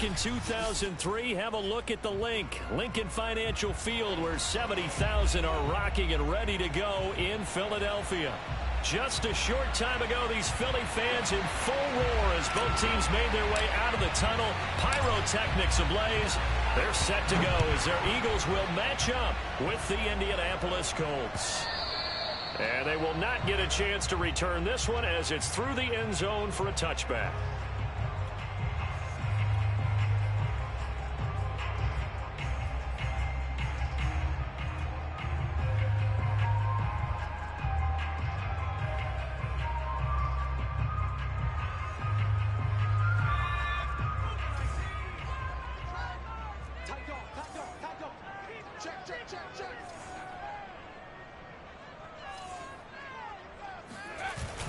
in 2003, have a look at the link. Lincoln Financial Field, where 70,000 are rocking and ready to go in Philadelphia. Just a short time ago, these Philly fans in full roar as both teams made their way out of the tunnel. Pyrotechnics ablaze. They're set to go as their Eagles will match up with the Indianapolis Colts. And they will not get a chance to return this one as it's through the end zone for a touchback.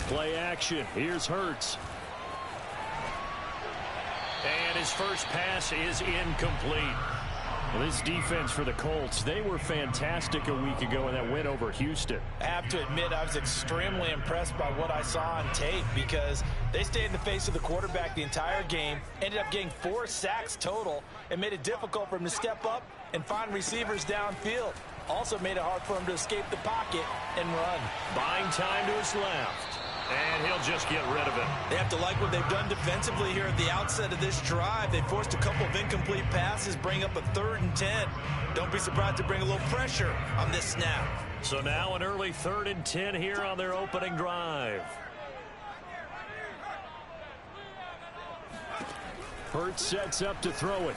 Play action. Here's Hurts. And his first pass is incomplete. Well, this defense for the Colts, they were fantastic a week ago in that win over Houston. I have to admit, I was extremely impressed by what I saw on tape because they stayed in the face of the quarterback the entire game, ended up getting 4 sacks total, and made it difficult for him to step up and find receivers downfield. Also made it hard for him to escape the pocket and run. Buying time to his left. And he'll just get rid of it. They have to like what they've done defensively here at the outset of this drive. They forced a couple of incomplete passes, bring up a 3rd and 10. Don't be surprised to bring a little pressure on this snap. So now an early 3rd and 10 here on their opening drive. Hurts sets up to throw it.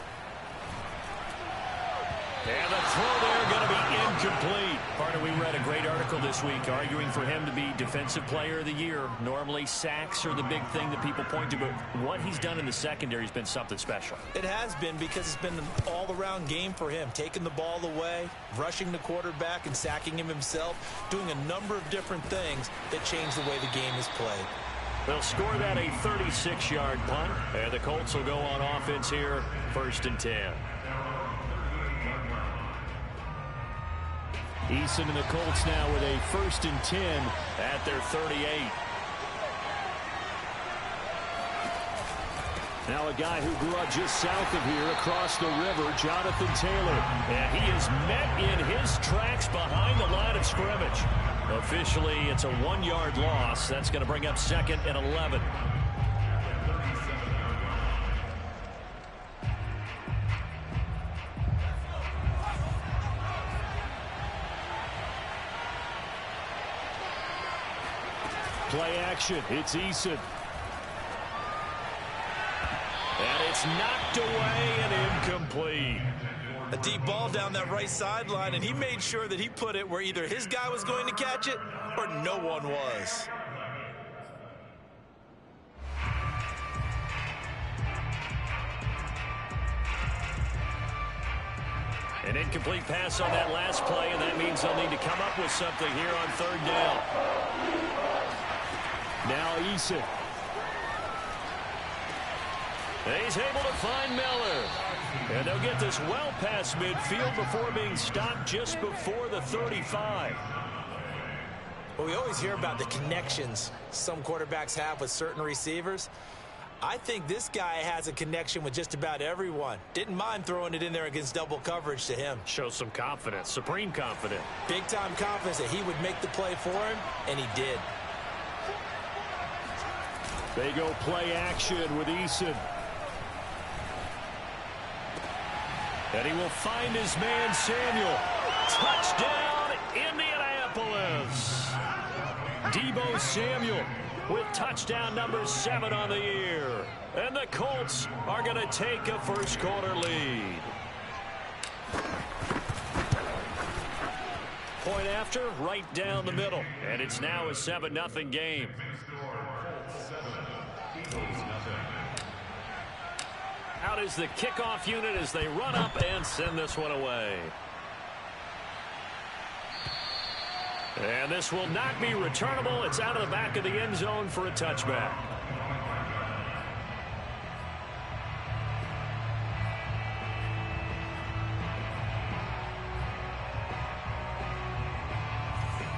And the throw there going to be incomplete. Partner, we read a great article this week arguing for him to be Defensive Player of the Year. Normally, sacks are the big thing that people point to, but what he's done in the secondary has been something special. It has been because it's been an all-around game for him, taking the ball away, rushing the quarterback, and sacking him himself, doing a number of different things that change the way the game is played. They'll score that a 36-yard punt, and the Colts will go on offense here, 1st and 10. Eason and the Colts now with a 1st and 10 at their 38. Now a guy who grew up just south of here across the river, Jonathan Taylor. And he is met in his tracks behind the line of scrimmage. Officially, it's a 1-yard loss. That's going to bring up 2nd and 11. Play action. It's Eason. And it's knocked away and incomplete. A deep ball down that right sideline, and he made sure that he put it where either his guy was going to catch it or no one was. An incomplete pass on that last play, and that means they'll need to come up with something here on 3rd down. Now Eason. He's able to find Miller. And they'll get this well past midfield before being stopped just before the 35. Well, we always hear about the connections some quarterbacks have with certain receivers. I think this guy has a connection with just about everyone. Didn't mind throwing it in there against double coverage to him. Shows some confidence, supreme confidence. Big-time confidence that he would make the play for him, and he did. They go play action with Eason. And he will find his man, Samuel. Touchdown, Indianapolis. Deebo Samuel with touchdown number 7 on the year. And the Colts are going to take a first-quarter lead. Point after, right down the middle. And it's now a 7-0 game. Out is the kickoff unit as they run up and send this one away. And this will not be returnable. It's out of the back of the end zone for a touchback.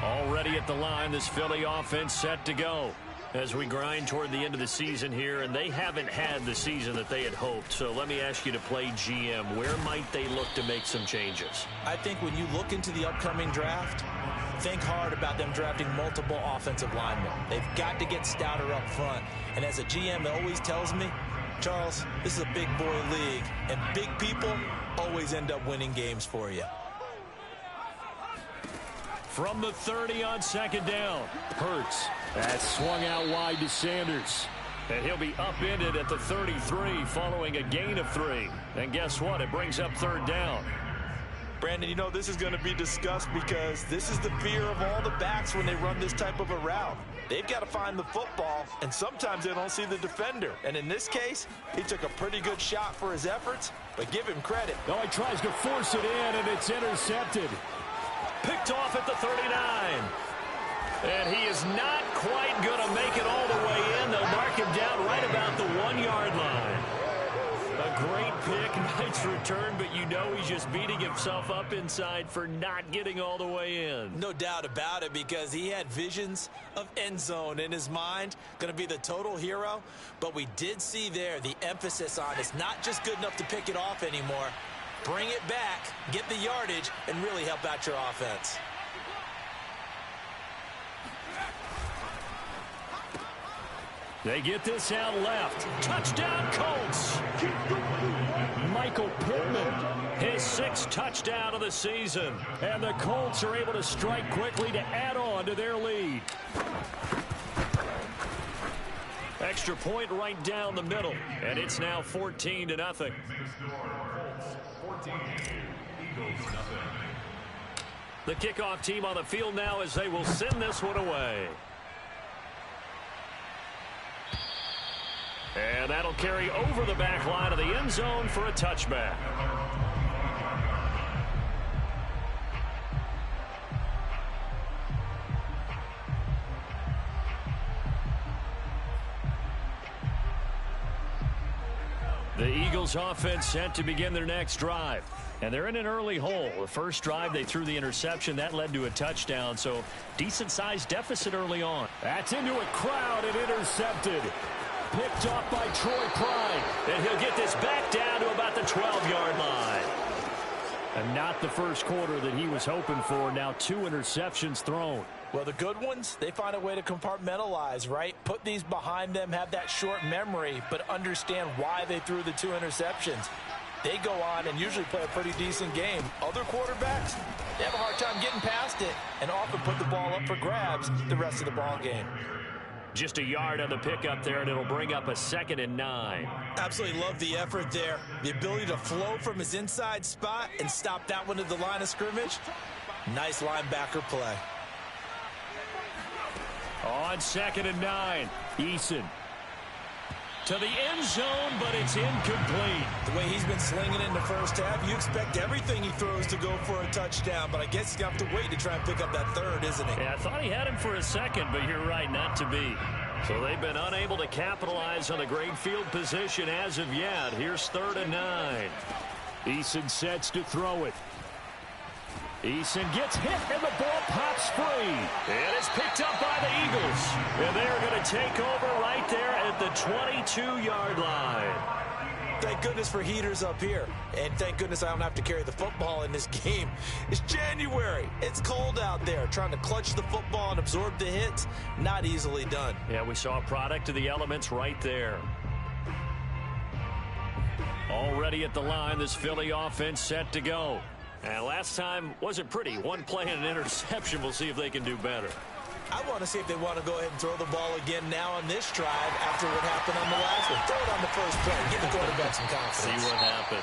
Already at the line, this Philly offense set to go. As we grind toward the end of the season here, and they haven't had the season that they had hoped. So let me ask you to play GM. Where might they look to make some changes? I think when you look into the upcoming draft, think hard about them drafting multiple offensive linemen. They've got to get stouter up front. And as a GM that always tells me, Charles, this is a big boy league, and big people always end up winning games for you. From the 30 on second down, Hurts. That's swung out wide to Sanders. And he'll be upended at the 33 following a gain of 3. And guess what? It brings up third down. Brandon, you know this is going to be discussed because this is the fear of all the backs when they run this type of a route. They've got to find the football, and sometimes they don't see the defender. And in this case, he took a pretty good shot for his efforts, but give him credit. Oh, he tries to force it in, and it's intercepted. Picked off at the 39. And he is not quite going to make it all the way in. They'll mark him down right about the 1-yard line. A great pick, nice return, but you know he's just beating himself up inside for not getting all the way in. No doubt about it, because he had visions of end zone in his mind. Going to be the total hero. But we did see there the emphasis on it's not just good enough to pick it off anymore. Bring it back, get the yardage, and really help out your offense. They get this out left. Touchdown, Colts. Michael Pittman, his 6th touchdown of the season. And the Colts are able to strike quickly to add on to their lead. Extra point right down the middle. And it's now 14-0. The kickoff team on the field now as they will send this one away. And that'll carry over the back line of the end zone for a touchback. The Eagles offense set to begin their next drive. And they're in an early hole. The first drive, they threw the interception. That led to a touchdown, so decent-sized deficit early on. That's into a crowd and intercepted. Picked off by Troy Pride. And he'll get this back down to about the 12-yard line. And not the first quarter that he was hoping for. Now 2 interceptions thrown. Well, the good ones, they find a way to compartmentalize, right? Put these behind them, have that short memory, but understand why they threw the 2 interceptions. They go on and usually play a pretty decent game. Other quarterbacks, they have a hard time getting past it and often put the ball up for grabs the rest of the ball game. Just a yard on the pickup there, and it'll bring up a 2nd and 9. Absolutely love the effort there. The ability to flow from his inside spot and stop that one at the line of scrimmage. Nice linebacker play. On 2nd and 9, Eason. To the end zone, but it's incomplete. The way he's been slinging in the first half, you expect everything he throws to go for a touchdown, but I guess he's going to have to wait to try and pick up that 3rd, isn't he? Yeah, I thought he had him for a 2nd, but you're right, not to be. So they've been unable to capitalize on a great field position as of yet. Here's 3rd and 9. Eason sets to throw it. Eason gets hit, and the ball pops free. And it's picked up by the Eagles. And they're going to take over right there at the 22-yard line. Thank goodness for heaters up here. And thank goodness I don't have to carry the football in this game. It's January. It's cold out there. Trying to clutch the football and absorb the hits, not easily done. Yeah, we saw a product of the elements right there. Already at the line, this Philly offense set to go. And last time wasn't pretty. 1 play and an interception. We'll see if they can do better. I want to see if they want to go ahead and throw the ball again now on this drive after what happened on the last one. Throw it on the first play. Give the quarterback some confidence. See what happens.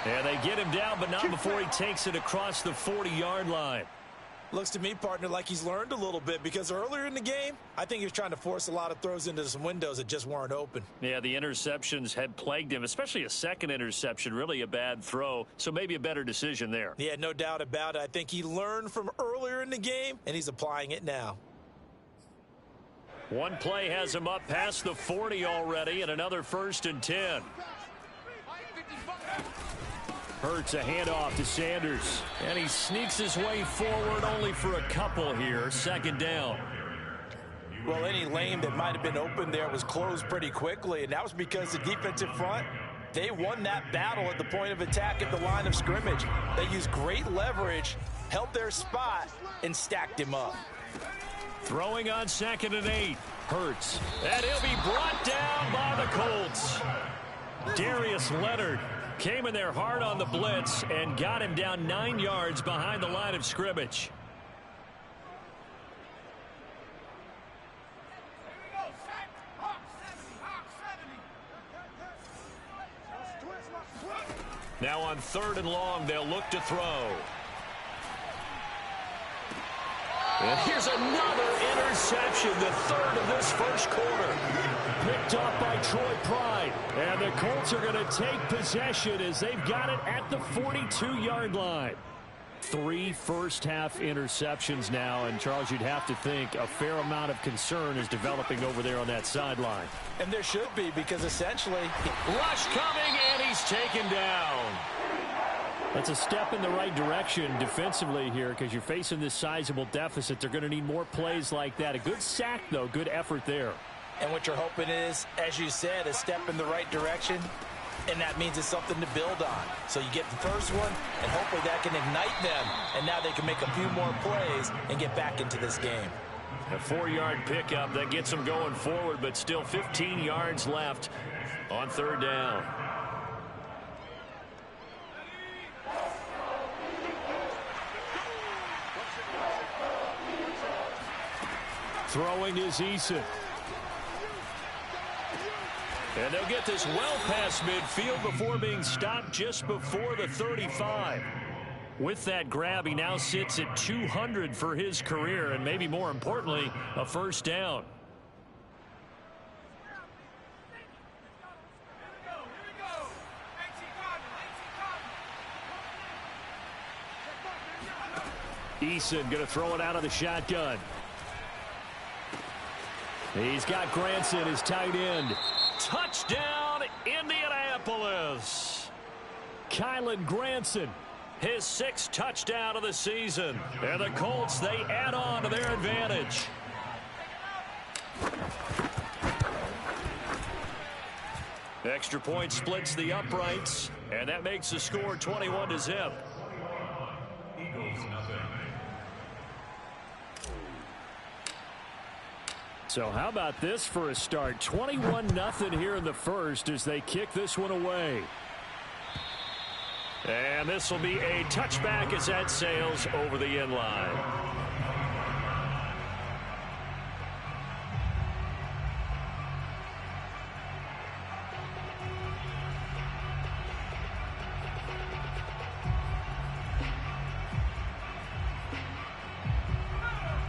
Yeah, they get him down, but not before he takes it across the 40-yard line. Looks to me, partner, like he's learned a little bit, because earlier in the game, I think he was trying to force a lot of throws into some windows that just weren't open. Yeah, the interceptions had plagued him, especially a 2nd interception, really a bad throw, so maybe a better decision there. Yeah, no doubt about it. I think he learned from earlier in the game, and he's applying it now. 1 play has him up past the 40 already, and another 1st and 10. Hurts a handoff to Sanders. And he sneaks his way forward only for a couple here. 2nd down. Well, any lane that might have been open there was closed pretty quickly, and that was because the defensive front, they won that battle at the point of attack at the line of scrimmage. They used great leverage, held their spot, and stacked him up. Throwing on 2nd and 8. Hurts. And he'll be brought down by the Colts. Darius Leonard came in there hard on the blitz and got him down 9 yards behind the line of scrimmage. Now on 3rd and long, they'll look to throw. And here's another interception, the 3rd of this first quarter. Picked off by Troy Pride. And the Colts are going to take possession as they've got it at the 42-yard line. 3 first-half interceptions now, and Charles, you'd have to think a fair amount of concern is developing over there on that sideline. And there should be, because essentially... Rush coming, and he's taken down. That's a step in the right direction defensively here, because you're facing this sizable deficit. They're going to need more plays like that. A good sack, though. Good effort there. And what you're hoping is, as you said, a step in the right direction, and that means it's something to build on. So you get the first one, and hopefully that can ignite them, and now they can make a few more plays and get back into this game. A 4-yard pickup that gets them going forward, but still 15 yards left on 3rd down. Throwing is Eason. And they'll get this well past midfield before being stopped just before the 35. With that grab, he now sits at 200 for his career, and maybe more importantly, a first down. Eason going to throw it out of the shotgun. He's got Granson, his tight end. Touchdown, Indianapolis. Kylan Granson, his 6th touchdown of the season. And the Colts, they add on to their advantage. Extra point splits the uprights, and that makes the score 21-0. So how about this for a start? 21-0 here in the first as they kick this one away. And this will be a touchback as that sails over the end line.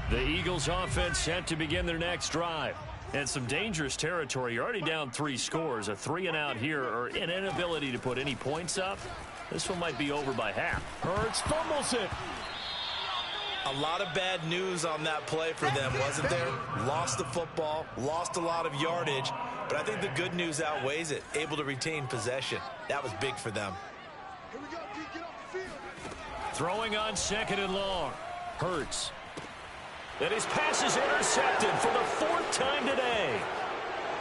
The Eagles offense set to begin their next drive. And some dangerous territory. You're already down 3 scores. A 3-and-out here, or an inability to put any points up. This one might be over by half. Hurts fumbles it. A lot of bad news on that play for them, wasn't there? Lost the football, lost a lot of yardage, but I think the good news outweighs it. Able to retain possession. That was big for them. Throwing on 2nd and long. Hurts. And his pass is intercepted for the 4th time today.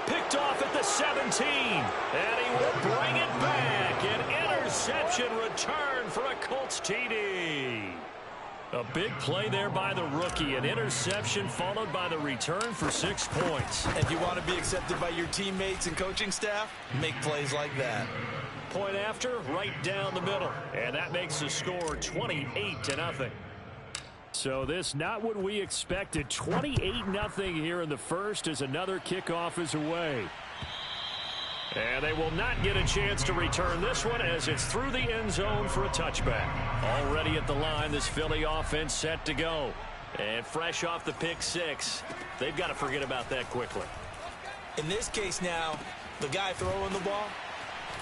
Picked off at the 17. And he will bring it back. An interception return for a Colts TD. A big play there by the rookie. An interception followed by the return for 6 points. And you want to be accepted by your teammates and coaching staff? Make plays like that. Point after, right down the middle. And that makes the score 28-0. So this not what we expected. 28-0 here in the first as another kickoff is away. And they will not get a chance to return this one as it's through the end zone for a touchback. Already at the line, this Philly offense set to go. And fresh off the pick 6, they've got to forget about that quickly. In this case now, the guy throwing the ball,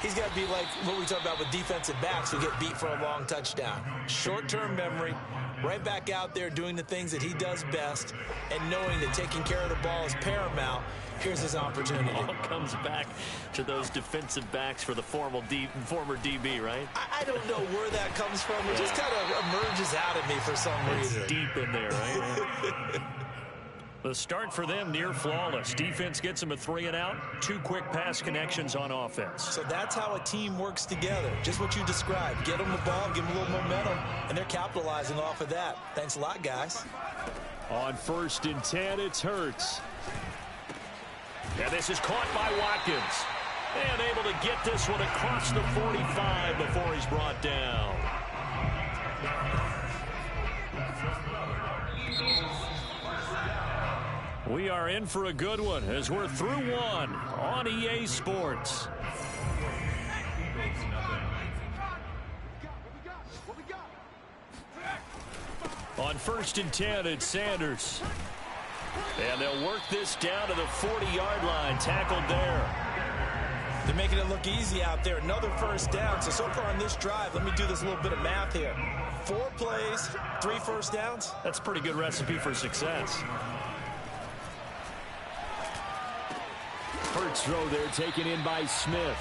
he's got to be like what we talk about with defensive backs who get beat for a long touchdown. Short-term memory, right back out there doing the things that he does best, and knowing that taking care of the ball is paramount. Here's his opportunity. It all comes back to those defensive backs for the former DB, right? I don't know where that comes from. It just kind of emerges out of me for some reason. It's deep in there, right? The start for them near flawless. Defense gets them a 3 and out. 2 quick pass connections on offense. So that's how a team works together. Just what you described. Get them the ball, give them a little momentum, and they're capitalizing off of that. Thanks a lot, guys. On 1st and 10, it's Hurts. And this is caught by Watkins. And able to get this one across the 45 before he's brought down. We are in for a good one as we're through one on EA Sports. On 1st and 10, it's Sanders. And they'll work this down to the 40-yard line. Tackled there. They're making it look easy out there. Another 1st down. So far on this drive, let me do this little bit of math here. 4 plays, 3 first downs. That's a pretty good recipe for success. Hurts throw there taken in by Smith.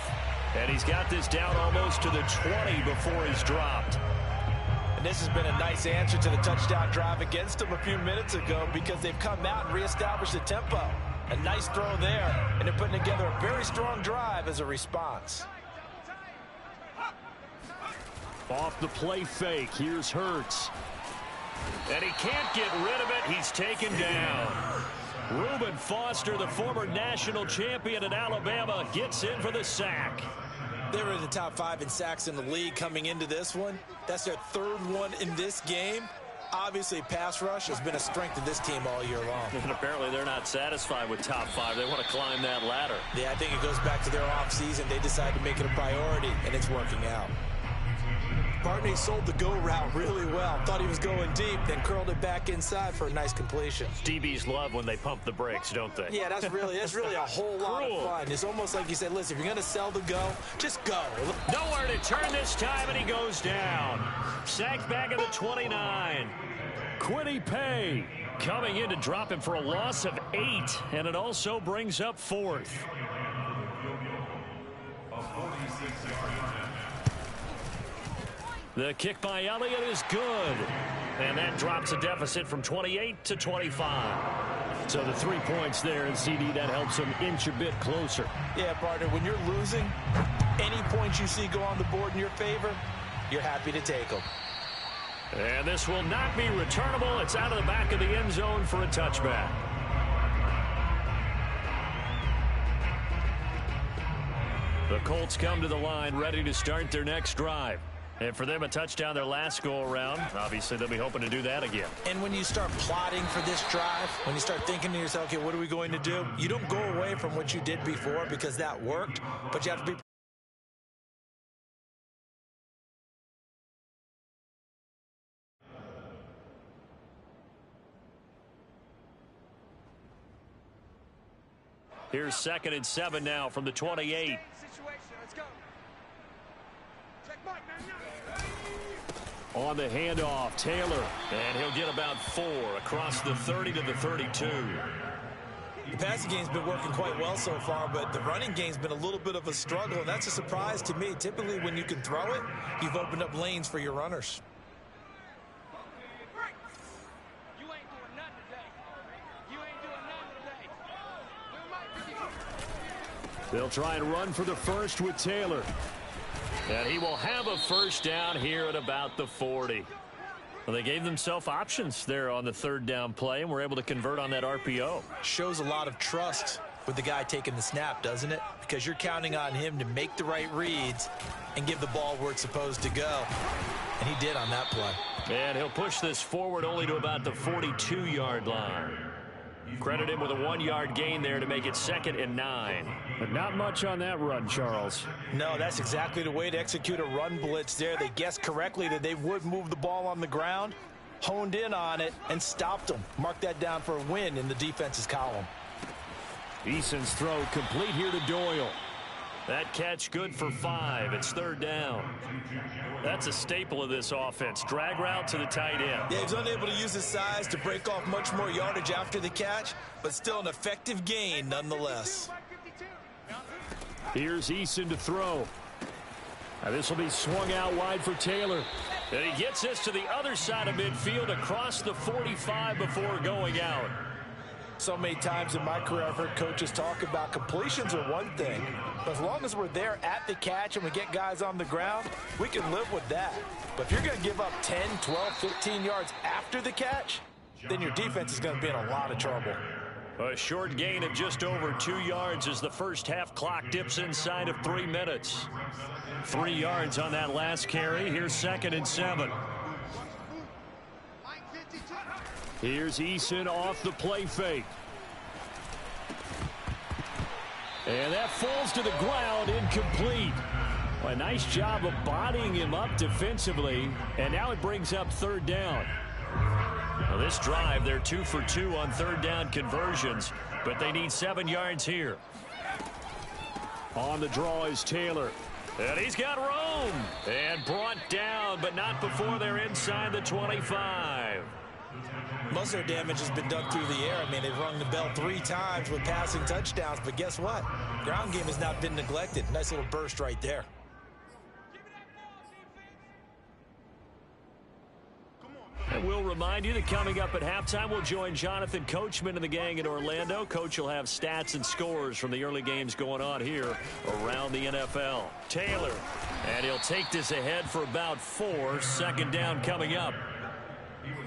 And he's got this down almost to the 20 before he's dropped. And this has been a nice answer to the touchdown drive against them a few minutes ago because they've come out and reestablished the tempo. A nice throw there, and they're putting together a very strong drive as a response. Off the play fake, here's Hurts. And he can't get rid of it. He's taken down. Reuben Foster, the former national champion at Alabama, gets in for the sack. They were in the top 5 in sacks in the league coming into this one. That's their 3rd one in this game. Obviously, pass rush has been a strength of this team all year long. And apparently they're not satisfied with top 5. They want to climb that ladder. Yeah, I think it goes back to their offseason. They decided to make it a priority, and it's working out. Bartney sold the go route really well. Thought he was going deep, then curled it back inside for a nice completion. DBs love when they pump the brakes, don't they? Yeah, that's really a whole lot of fun. It's almost like you said, listen, if you're going to sell the go, just go. Nowhere to turn this time, and he goes down. Sacked back at the 29. Quiddy Pay coming in to drop him for a loss of 8, and it also brings up 4th. The kick by Elliott is good. And that drops a deficit from 28 to 25. So the 3 points there, and CD, that helps them inch a bit closer. Yeah, partner, when you're losing, any points you see go on the board in your favor, you're happy to take them. And this will not be returnable. It's out of the back of the end zone for a touchback. The Colts come to the line, ready to start their next drive. And for them, a touchdown their last go-around. Obviously, they'll be hoping to do that again. And when you start plotting for this drive, when you start thinking to yourself, okay, what are we going to do? You don't go away from what you did before because that worked, but you have to be... Here's 2nd and 7 now from the 28. On the handoff, Taylor, and he'll get about 4 across the 30 to the 32. The passing game's been working quite well so far, but the running game's been a little bit of a struggle, and that's a surprise to me. Typically, when you can throw it, you've opened up lanes for your runners. They'll try and run for the first with Taylor. And he will have a first down here at about the 40. Well, they gave themselves options there on the 3rd down play, and were able to convert on that RPO. Shows a lot of trust with the guy taking the snap, doesn't it? Because you're counting on him to make the right reads and give the ball where it's supposed to go. And he did on that play. And he'll push this forward only to about the 42-yard line. Credit him with a 1-yard gain there to make it 2nd and 9. But not much on that run, Charles. No, that's exactly the way to execute a run blitz there. They guessed correctly that they would move the ball on the ground, honed in on it, and stopped them. Mark that down for a win in the defense's column. Eason's throw complete here to Doyle. That catch good for 5. It's 3rd down. That's a staple of this offense. Drag route to the tight end. Yeah, he's unable to use his size to break off much more yardage after the catch, but still an effective gain nonetheless. Here's Eason to throw. Now this will be swung out wide for Taylor. And he gets this to the other side of midfield across the 45 before going out. So many times in my career, I've heard coaches talk about completions are one thing. But as long as we're there at the catch and we get guys on the ground, we can live with that. But if you're going to give up 10, 12, 15 yards after the catch, then your defense is going to be in a lot of trouble. A short gain of just over 2 yards as the first half clock dips inside of 3 minutes. 3 yards on that last carry. Here's 2nd and 7. Here's Eason off the play fake. And that falls to the ground, incomplete. A nice job of bodying him up defensively, and now it brings up 3rd down. Now this drive, they're 2 for 2 on 3rd down conversions, but they need 7 yards here. On the draw is Taylor. And he's got room. And brought down, but not before they're inside the 25. Most of their damage has been done through the air. I mean, they've rung the bell 3 times with passing touchdowns, but guess what? Ground game has not been neglected. Nice little burst right there. And we'll remind you that coming up at halftime, we'll join Jonathan Coachman and the gang in Orlando. Coach will have stats and scores from the early games going on here around the NFL. Taylor, and he'll take this ahead for about 4. 2nd down coming up.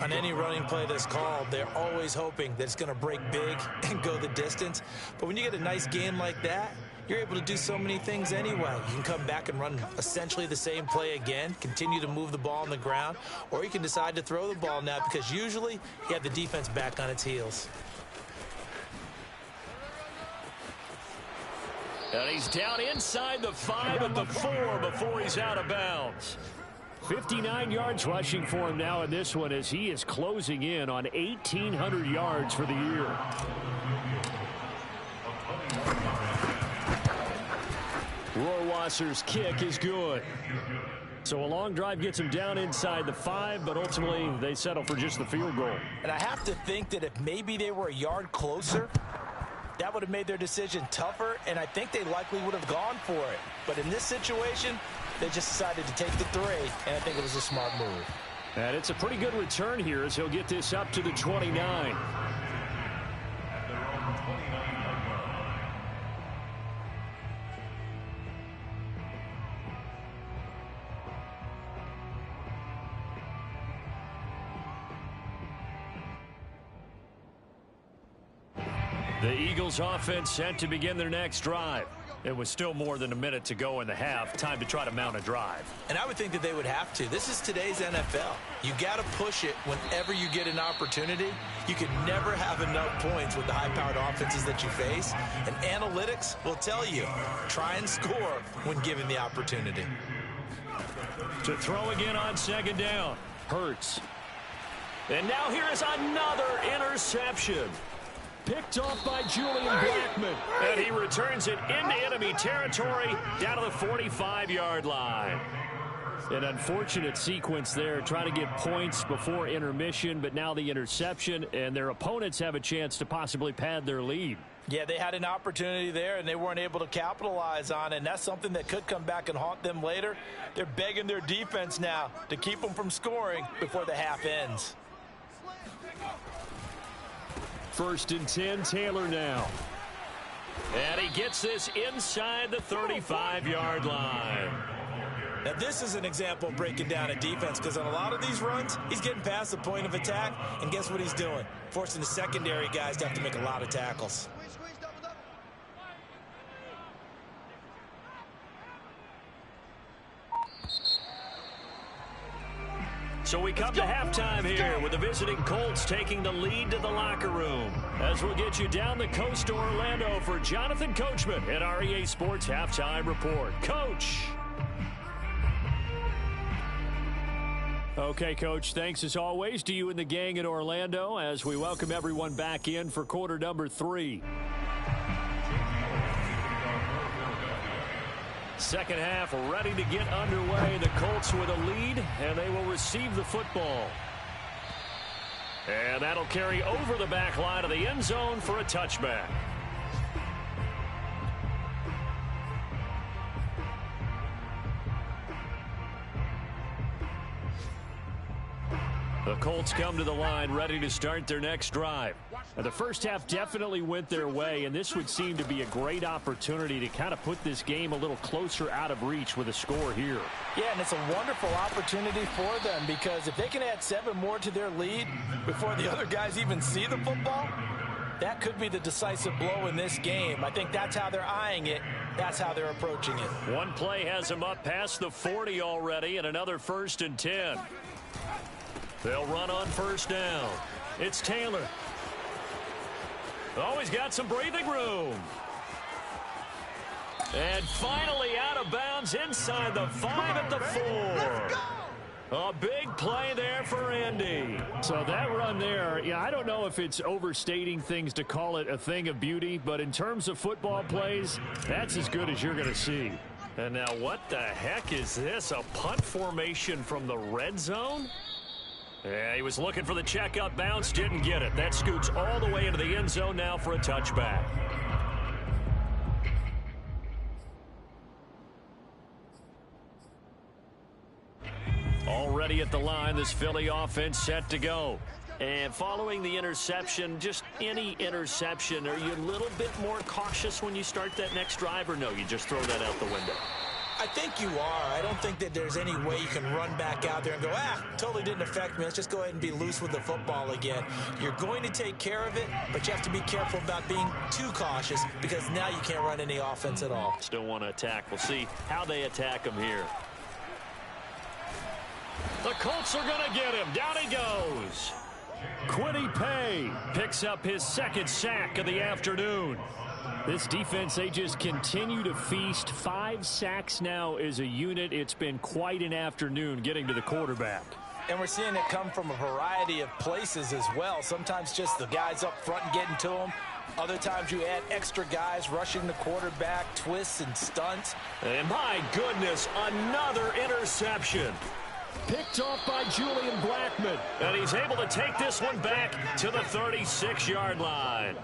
On any running play that's called, they're always hoping that it's going to break big and go the distance. But when you get a nice game like that, you're able to do so many things anyway. You can come back and run essentially the same play again, continue to move the ball on the ground, or you can decide to throw the ball now because usually you have the defense back on its heels. And he's down inside the 5 at the 4 before he's out of bounds. 59 yards rushing for him now in this one as he is closing in on 1,800 yards for the year. Rohrwasser's kick is good. So a long drive gets him down inside the 5, but ultimately they settle for just the field goal. And I have to think that if maybe they were a yard closer, that would have made their decision tougher, and I think they likely would have gone for it. But in this situation, they just decided to take the 3, and I think it was a smart move. And it's a pretty good return here as he'll get this up to the 29. The Eagles offense set to begin their next drive. It was still more than a minute to go in the half. Time to try to mount a drive. And I would think that they would have to. This is today's NFL. You got to push it whenever you get an opportunity. You can never have enough points with the high-powered offenses that you face. And analytics will tell you, try and score when given the opportunity. To throw again on 2nd down. Hurts. And now here is another interception. Picked off by Julian Blackman. And he returns it into enemy territory down to the 45-yard line. An unfortunate sequence there, trying to get points before intermission, but now the interception, and their opponents have a chance to possibly pad their lead. Yeah, they had an opportunity there, and they weren't able to capitalize on it, and that's something that could come back and haunt them later. They're begging their defense now to keep them from scoring before the half ends. 1st and 10, Taylor now. And he gets this inside the 35-yard line. Now, this is an example of breaking down a defense because on a lot of these runs, he's getting past the point of attack, and guess what he's doing? Forcing the secondary guys to have to make a lot of tackles. So we come to halftime here with the visiting Colts taking the lead to the locker room. As we'll get you down the coast to Orlando for Jonathan Coachman at our EA Sports Halftime Report. Coach. Okay, Coach, thanks as always to you and the gang in Orlando as we welcome everyone back in for quarter number 3. Second half ready to get underway. The Colts with a lead, and they will receive the football. And that'll carry over the back line of the end zone for a touchback. The Colts come to the line ready to start their next drive. The first half definitely went their way, and this would seem to be a great opportunity to kind of put this game a little closer out of reach with a score here. Yeah, and it's a wonderful opportunity for them, because if they can add 7 more to their lead before the other guys even see the football, that could be the decisive blow in this game. I think that's how they're eyeing it. That's how they're approaching it. One play has them up past the 40 already, and another 1st and 10. They'll run on 1st down. It's Taylor. Oh, he's got some breathing room. And finally out of bounds inside the 5 at the 4. A big play there for Andy. So that run there, yeah, I don't know if it's overstating things to call it a thing of beauty, but in terms of football plays, that's as good as you're going to see. And now what the heck is this? A punt formation from the red zone? Yeah, he was looking for the checkup bounce, didn't get it. That scoots all the way into the end zone now for a touchback. Already at the line, this Philly offense set to go. And following the interception, just any interception, are you a little bit more cautious when you start that next drive, or no, you just throw that out the window? I think you are. I don't think that there's any way you can run back out there and go, totally didn't affect me. Let's just go ahead and be loose with the football again. You're going to take care of it, but you have to be careful about being too cautious, because now you can't run any offense at all. Still want to attack. We'll see how they attack him here. The Colts are going to get him. Down he goes. Quiddy Pay picks up his 2nd sack of the afternoon. This defense, they just continue to feast. 5 sacks now as a unit. It's been quite an afternoon getting to the quarterback. And we're seeing it come from a variety of places as well. Sometimes just the guys up front and getting to them. Other times you add extra guys rushing the quarterback, twists and stunts. And my goodness, another interception. Picked off by Julian Blackman. And he's able to take this one back to the 36-yard line.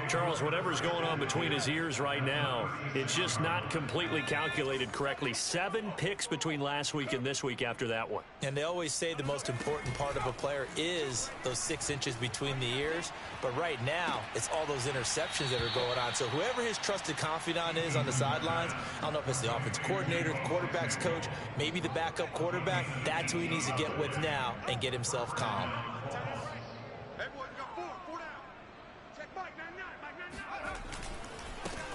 Charles, whatever's going on between his ears right now, it's just not completely calculated correctly. 7 picks between last week and this week after that one. And they always say the most important part of a player is those 6 inches between the ears. But right now, it's all those interceptions that are going on. So whoever his trusted confidant is on the sidelines, I don't know if it's the offensive coordinator, the quarterback's coach, maybe the backup quarterback, that's who he needs to get with now and get himself calm.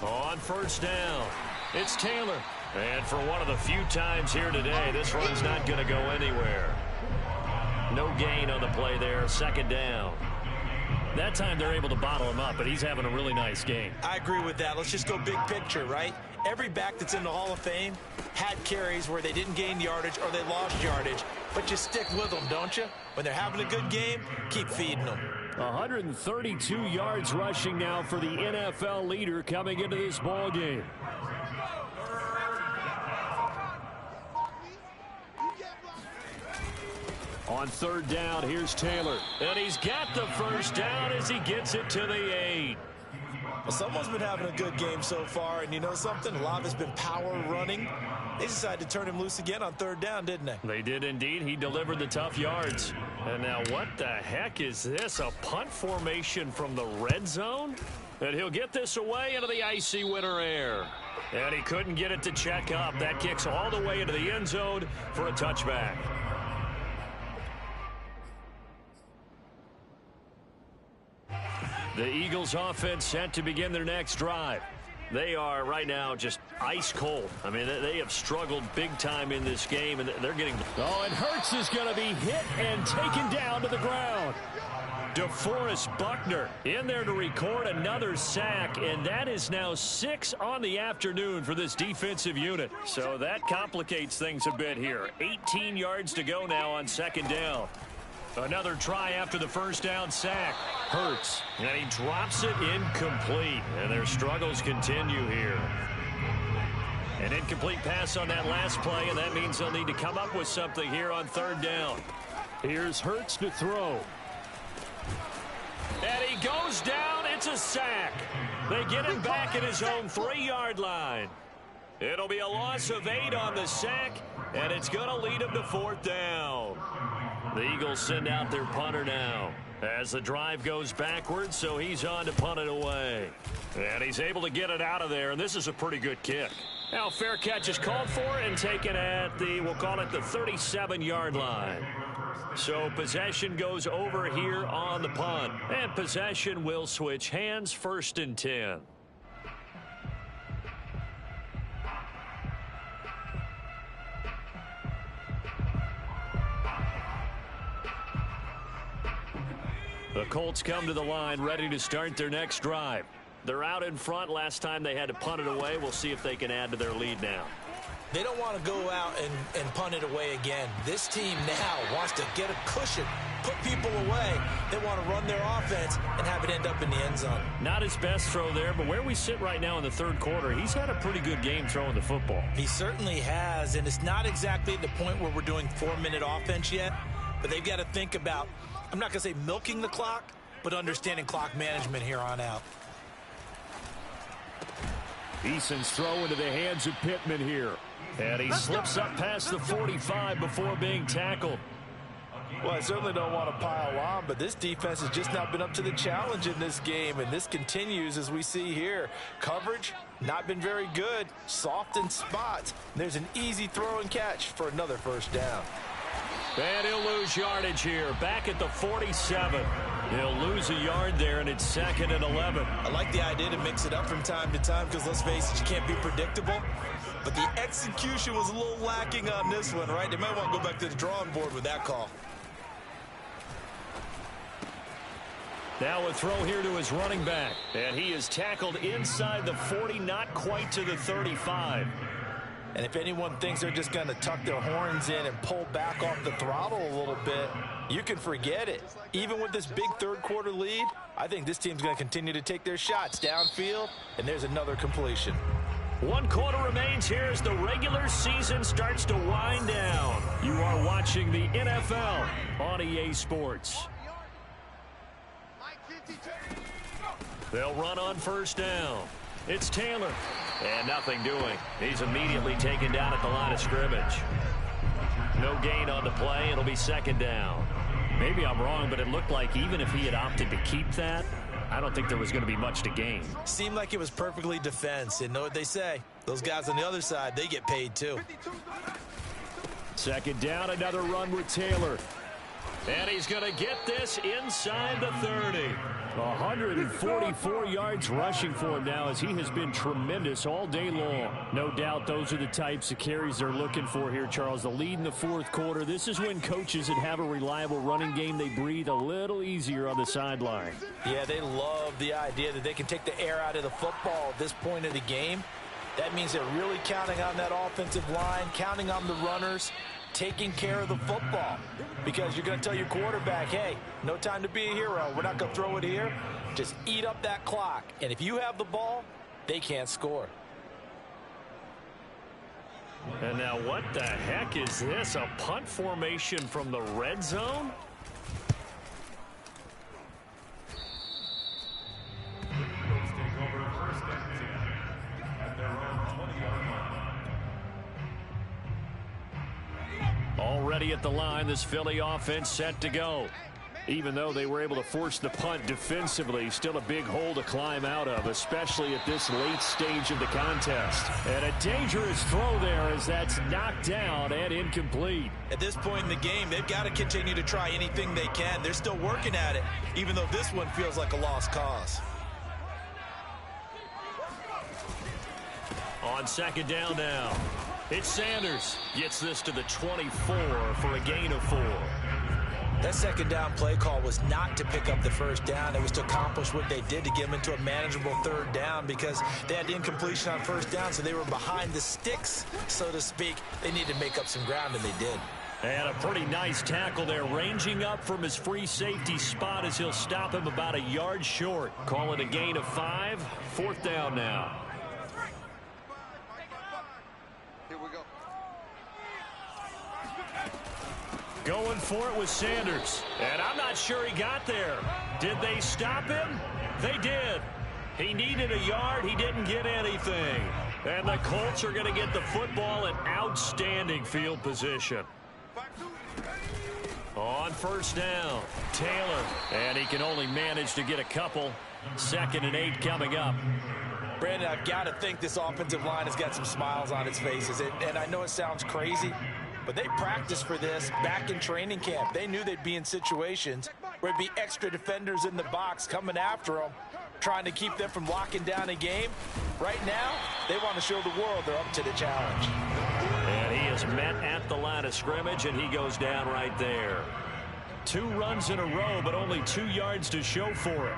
On 1st down, it's Taylor. And for one of the few times here today, this run's not going to go anywhere. No gain on the play there, 2nd down. That time they're able to bottle him up, but he's having a really nice game. I agree with that. Let's just go big picture, right? Every back that's in the Hall of Fame had carries where they didn't gain yardage or they lost yardage, but you stick with them, don't you? When they're having a good game, keep feeding them. 132 yards rushing now for the NFL leader coming into this ball game. On 3rd down, here's Taylor. And he's got the 1st down as he gets it to the 8. Well, someone's been having a good game so far, and you know something? A lot of it's been power running. They decided to turn him loose again on 3rd down, didn't they? They did indeed. He delivered the tough yards. And now what the heck is this? A punt formation from the red zone? And he'll get this away into the icy winter air. And he couldn't get it to check up. That kicks all the way into the end zone for a touchback. The Eagles offense set to begin their next drive. They are right now just ice cold. I mean, they have struggled big time in this game, and they're getting... Oh, and Hurts is going to be hit and taken down to the ground. DeForest Buckner in there to record another sack, and that is now 6 on the afternoon for this defensive unit. So that complicates things a bit here. 18 yards to go now on 2nd down. Another try after the 1st down sack. Hurts, and he drops it incomplete, and their struggles continue here. An incomplete pass on that last play, and that means they'll need to come up with something here on 3rd down. Here's Hurts to throw. And he goes down. It's a sack. They get him back at his own 3-yard line. It'll be a loss of 8 on the sack, and it's going to lead him to 4th down. The Eagles send out their punter now. As the drive goes backwards, so he's on to punt it away. And he's able to get it out of there, and this is a pretty good kick. Now, fair catch is called for and taken at the, we'll call it the 37-yard line. So possession goes over here on the punt. And possession will switch hands, 1st and 10. The Colts come to the line, ready to start their next drive. They're out in front. Last time they had to punt it away. We'll see if they can add to their lead now. They don't want to go out and punt it away again. This team now wants to get a cushion, put people away. They want to run their offense and have it end up in the end zone. Not his best throw there, but where we sit right now in the 3rd quarter, he's had a pretty good game throwing the football. He certainly has, and it's not exactly at the point where we're doing 4-minute offense yet, but they've got to think about, I'm not going to say milking the clock, but understanding clock management here on out. Eason's throw into the hands of Pittman here. And he slips up past the 45 before being tackled. Well, I certainly don't want to pile on, but this defense has just not been up to the challenge in this game, and this continues as we see here. Coverage, not been very good. Soft in spots. There's an easy throw and catch for another 1st down. And he'll lose yardage here. Back at the 47. He'll lose a yard there, and it's 2nd and 11. I like the idea to mix it up from time to time because, let's face it, you can't be predictable. But the execution was a little lacking on this one, right? They might want to go back to the drawing board with that call. Now a throw here to his running back. And he is tackled inside the 40, not quite to the 35. And if anyone thinks they're just going to tuck their horns in and pull back off the throttle a little bit, you can forget it. Even with this big 3rd quarter lead, I think this team's going to continue to take their shots downfield, and there's another completion. 1 quarter remains here as the regular season starts to wind down. You are watching the NFL on EA Sports. They'll run on 1st down. It's Taylor. And nothing doing. He's immediately taken down at the line of scrimmage. No gain on the play. It'll be 2nd down. Maybe I'm wrong, but it looked like even if he had opted to keep that, I don't think there was going to be much to gain. Seemed like it was perfectly defense. And know what they say? Those guys on the other side, they get paid too. 2nd down, another run with Taylor. And he's going to get this inside the 30. 144 yards rushing for him now as he has been tremendous all day long. No doubt those are the types of carries they're looking for here, Charles. The lead in the 4th quarter. This is when coaches that have a reliable running game, they breathe a little easier on the sideline. Yeah, they love the idea that they can take the air out of the football at this point of the game. That means they're really counting on that offensive line, counting on the runners, taking care of the football. Because you're going to tell your quarterback, hey, no time to be a hero. We're not going to throw it here. Just eat up that clock. And if you have the ball, they can't score. And now what the heck is this? A punt formation from the red zone? Already at the line, this Philly offense set to go. Even though they were able to force the punt defensively, still a big hole to climb out of, especially at this late stage of the contest. And a dangerous throw there as that's knocked down and incomplete. At this point in the game, they've got to continue to try anything they can. They're still working at it, even though this one feels like a lost cause. On 2nd down now. It's Sanders. Gets this to the 24 for a gain of 4. That 2nd down play call was not to pick up the 1st down. It was to accomplish what they did to get them into a manageable 3rd down because they had the incompletion on 1st down, so they were behind the sticks, so to speak. They needed to make up some ground, and they did. And a pretty nice tackle there, ranging up from his free safety spot as he'll stop him about a yard short. Call it a gain of 5. 4th down now. Going for it with Sanders. And I'm not sure he got there. Did they stop him? They did. He needed a yard. He didn't get anything. And the Colts are going to get the football in outstanding field position. On first down, Taylor. And he can only manage to get a couple. 2nd and 8 coming up. Brandon, I've got to think this offensive line has got some smiles on its faces. And I know it sounds crazy, but they practiced for this back in training camp. They knew they'd be in situations where it'd be extra defenders in the box coming after them, trying to keep them from locking down a game. Right now, they want to show the world they're up to the challenge. And he is met at the line of scrimmage, and he goes down right there. 2 runs in a row, but only 2 yards to show for it.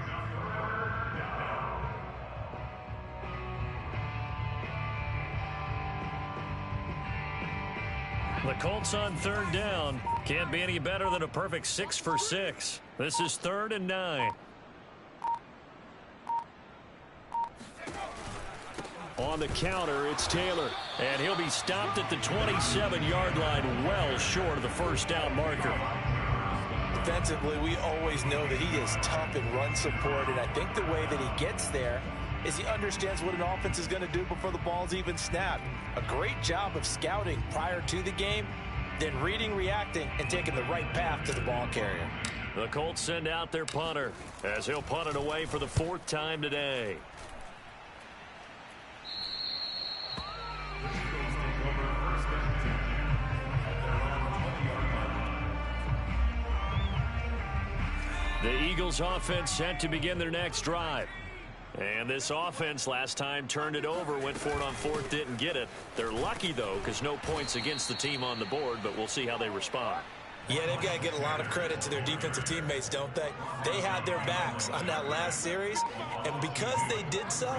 The Colts on 3rd down. Can't be any better than a perfect 6 for 6. This is 3rd and 9. On the counter, it's Taylor. And he'll be stopped at the 27-yard line, well short of the first down marker. Defensively, we always know that he is tough in run support, and I think the way that he gets there is he understands what an offense is going to do before the ball's even snapped. A great job of scouting prior to the game, then reading, reacting, and taking the right path to the ball carrier. The Colts send out their punter as he'll punt it away for the 4th time today. The Eagles offense set to begin their next drive. And this offense last time turned it over, went for it on 4th, didn't get it. They're lucky, though, because no points against the team on the board, but we'll see how they respond. Yeah, they've got to get a lot of credit to their defensive teammates, don't they? They had their backs on that last series, and because they did so,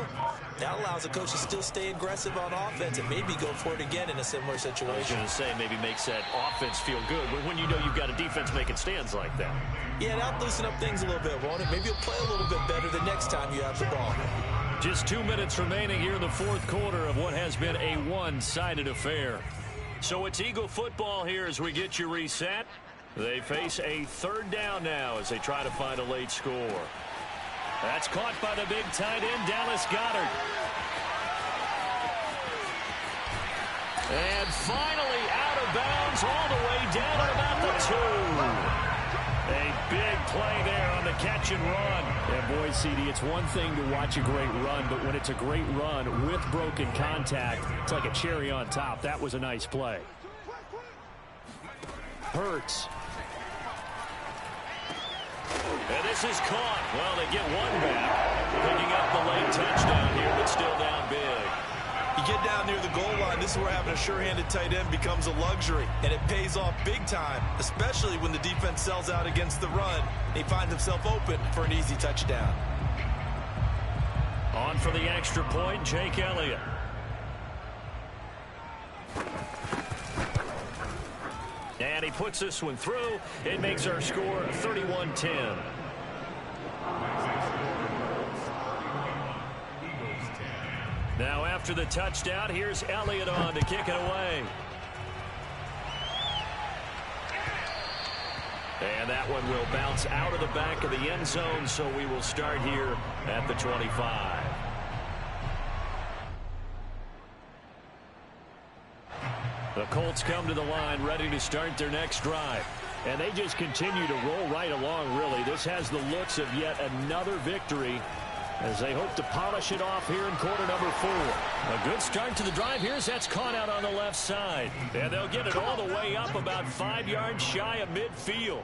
that allows the coach to still stay aggressive on offense and maybe go for it again in a similar situation. I was going to say, maybe makes that offense feel good when you know you've got a defense making stands like that. Yeah, that'll loosen up things a little bit, won't it? Maybe you'll play a little bit better the next time you have the ball. Just 2 minutes remaining here in the 4th quarter of what has been a one-sided affair. So it's Eagle football here as we get you reset. They face a 3rd down now as they try to find a late score. That's caught by the big tight end, Dallas Goedert. And finally out of bounds all the way down at about the 2. A big play there on the catch and run. Yeah, boy, CD, it's one thing to watch a great run, but when it's a great run with broken contact, it's like a cherry on top. That was a nice play. Hurts. And this is caught. Well, they get one back. Picking up the late touchdown here, but still down big. You get down near the goal line, this is where having a sure-handed tight end becomes a luxury, and it pays off big time, especially when the defense sells out against the run, and he finds himself open for an easy touchdown. On for the extra point, Jake Elliott. And he puts this one through. It makes our score 31-10. Now after the touchdown, here's Elliott on to kick it away. And that one will bounce out of the back of the end zone, so we will start here at the 25. The Colts come to the line ready to start their next drive. And they just continue to roll right along, really. This has the looks of yet another victory as they hope to polish it off here in quarter number 4. A good start to the drive. Here's that's caught out on the left side. And they'll get it all the way up about 5 yards shy of midfield.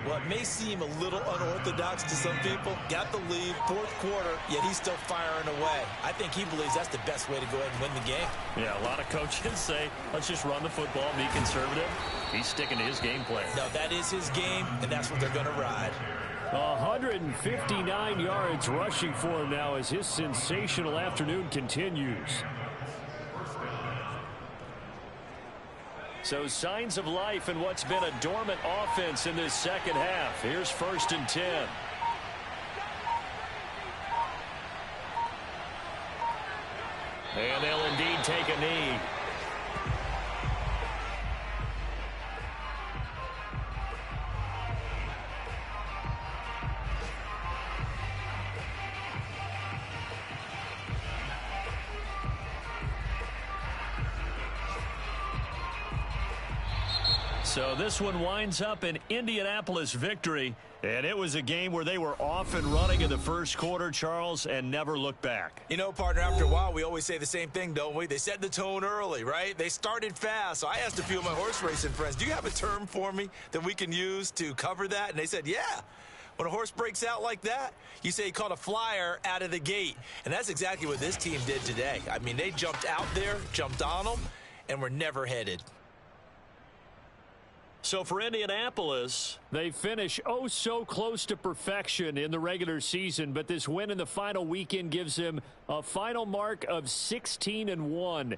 Well, it may seem a little unorthodox to some people. Got the lead, 4th quarter, yet he's still firing away. I think he believes that's the best way to go ahead and win the game. Yeah, a lot of coaches say, let's just run the football, be conservative. He's sticking to his game plan. No, that is his game, and that's what they're going to ride. 159 yards rushing for him now as his sensational afternoon continues. So signs of life in what's been a dormant offense in this second half. Here's 1st and 10. And they'll indeed take a knee. So this one winds up an Indianapolis victory, and it was a game where they were off and running in the first quarter, Charles, and never looked back. You know, partner, after a while, we always say the same thing, don't we? They set the tone early, right? They started fast. So I asked a few of my horse racing friends, do you have a term for me that we can use to cover that? And they said, yeah. When a horse breaks out like that, you say he caught a flyer out of the gate. And that's exactly what this team did today. I mean, they jumped out there, jumped on them, and were never headed. So for Indianapolis, they finish oh so close to perfection in the regular season, but this win in the final weekend gives them a final mark of 16-1.